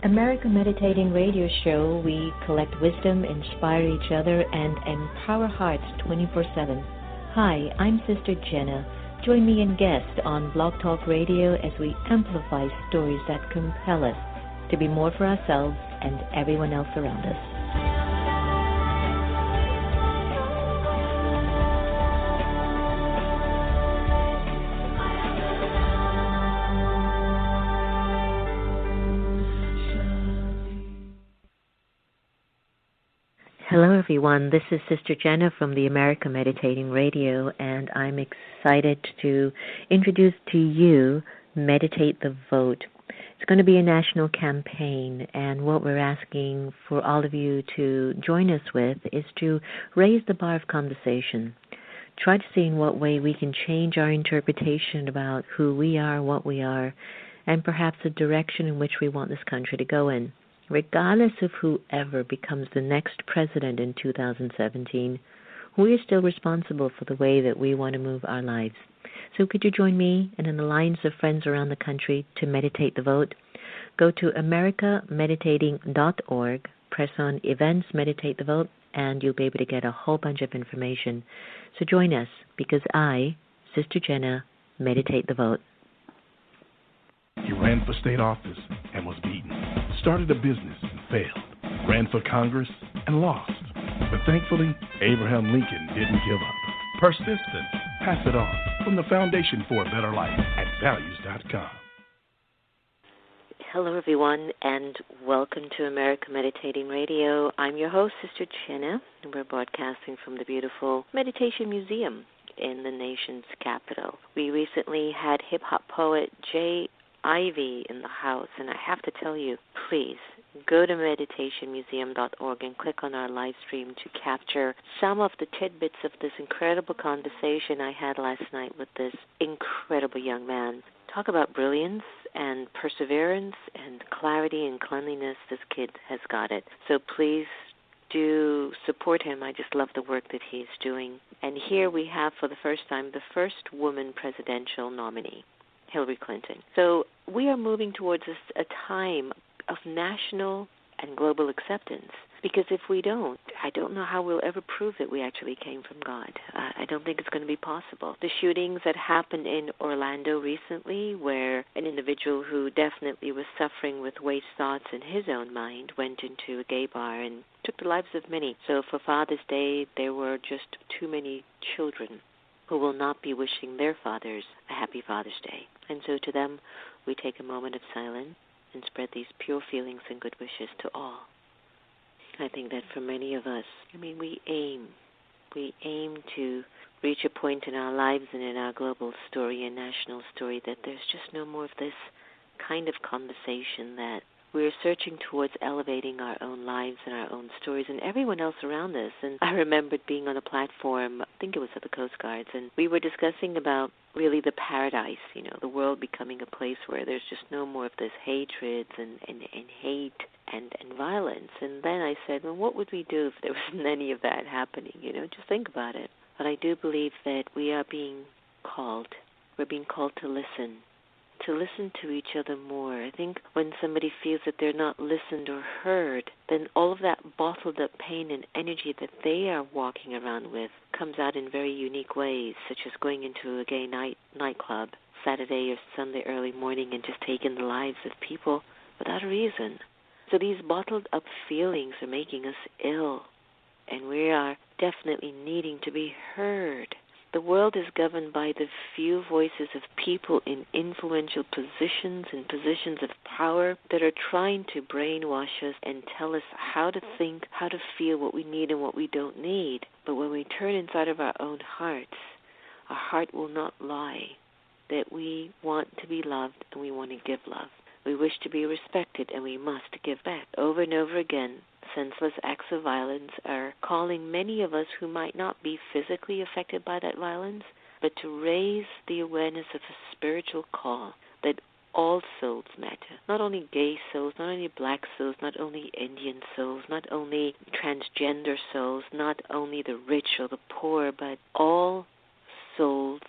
America Meditating Radio Show, we collect wisdom, inspire each other, and empower hearts 24/7. Hi, I'm Sister Jenna. Join me and guest on Blog Talk Radio as we amplify stories that compel us to be more for ourselves and everyone else around us. Hello, everyone. This is Sister Jenna from the America Meditating Radio, and I'm excited to introduce to you Meditate the Vote. It's going to be a national campaign, and what we're asking for all of you to join us with is to raise the bar of conversation. Try to see in what way we can change our interpretation about who we are, what we are, and perhaps the direction in which we want this country to go in. Regardless of whoever becomes the next president in 2017, we are still responsible for the way that we want to move our lives. So could you join me and an alliance of friends around the country to meditate the vote? Go to americameditating.org, press on Events, Meditate the Vote, and you'll be able to get a whole bunch of information. So join us, because I, Sister Jenna, meditate the vote. He ran for state office and was beaten. Started a business and failed. Ran for Congress and lost. But thankfully, Abraham Lincoln didn't give up. Persistence. Pass it on. From the Foundation for a Better Life at values.com. Hello, everyone, and welcome to America Meditating Radio. I'm your host, Sister Jenna, and we're broadcasting from the beautiful Meditation Museum in the nation's capital. We recently had hip-hop poet Jay Ivy in the house, and I have to tell you, please go to meditationmuseum.org and click on our live stream to capture some of the tidbits of this incredible conversation I had last night with this incredible young man. Talk about brilliance and perseverance and clarity and cleanliness. This kid has got it. So please do support him. I just love the work that he's doing. And here we have, for the first time, the first woman presidential nominee, Hillary Clinton. So we are moving towards a time of national and global acceptance, because if we don't, I don't know how we'll ever prove that we actually came from God. I don't think it's going to be possible. The shootings that happened in Orlando recently, where an individual who definitely was suffering with waste thoughts in his own mind went into a gay bar and took the lives of many. So for Father's Day, there were just too many children who will not be wishing their fathers a happy Father's Day. And so to them, we take a moment of silence and spread these pure feelings and good wishes to all. I think that for many of us, we aim to reach a point in our lives and in our global story and national story that there's just no more of this kind of conversation, that we're searching towards elevating our own lives and our own stories and everyone else around us. And I remembered being on a platform, I think it was at the Coast Guards, and we were discussing about really the paradise, the world becoming a place where there's just no more of this hatred and hate and violence. And then I said, well, what would we do if there wasn't any of that happening? Just think about it. But I do believe that we are being called. We're being called to listen to each other more. I think when somebody feels that they're not listened or heard, then all of that bottled up pain and energy that they are walking around with comes out in very unique ways, such as going into a gay nightclub Saturday or Sunday early morning and just taking the lives of people without a reason. So these bottled up feelings are making us ill, and we are definitely needing to be heard. The world is governed by the few voices of people in influential positions and positions of power that are trying to brainwash us and tell us how to think, how to feel, what we need and what we don't need. But when we turn inside of our own hearts, our heart will not lie, that we want to be loved and we want to give love. We wish to be respected and we must give back. Over and over again, senseless acts of violence are calling many of us who might not be physically affected by that violence, but to raise the awareness of a spiritual call that all souls matter. Not only gay souls, not only black souls, not only Indian souls, not only transgender souls, not only the rich or the poor, but all souls